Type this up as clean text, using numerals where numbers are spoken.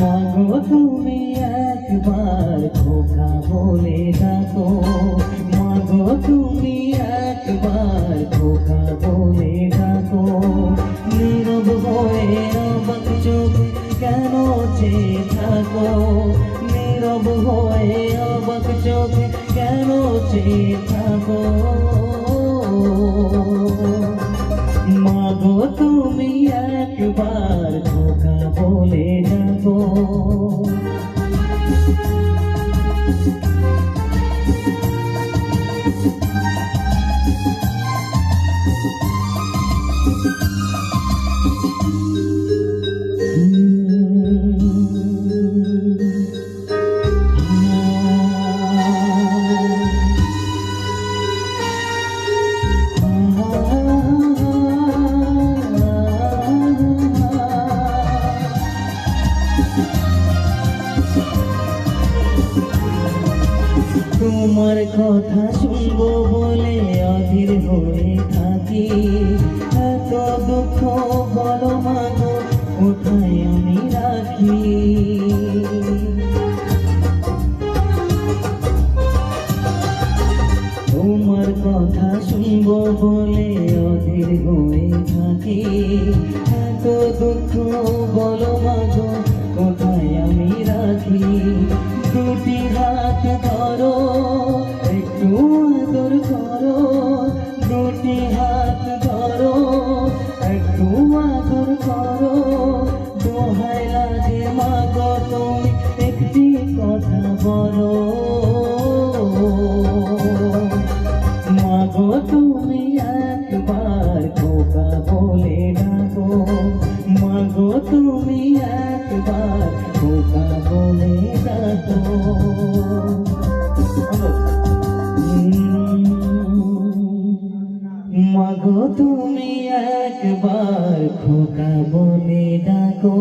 মাগো তুমি একবার খোকা বলে ডাকো, মাগো তুমি একবার খোকা বলে ডাকো। নীরব হয়ে অবাক চোখে কেন চেয়ে থাকো, নীরব হয়ে অবাক চোখে কেন চেয়ে থাকো। মাগো তুমি একবার খোকা বলে ডাকো। তোমার কথা শুনবো বলে অধীর হয়ে থাকি, এত দুঃখ বলো মাগো কোথায় আমি রাখি। তোমার কথা শুনবো বলে অধীর হয়ে থাকি, এত দুঃখ বলো মাগো কোথায় আমি রাখি। দুটি হাত ধরো একটু আদর করো, দুটি হাত ধরো একটু আদর করো। দোহাই লাগে মাগো তুমি একটি কথা বলো, মাগো তুমি একবার খোকা বলে ডাকো, মাগো তুমি একবার খোকা বলে ডাকো। মাগো তুমি একবার খোকা বলে ডাকো।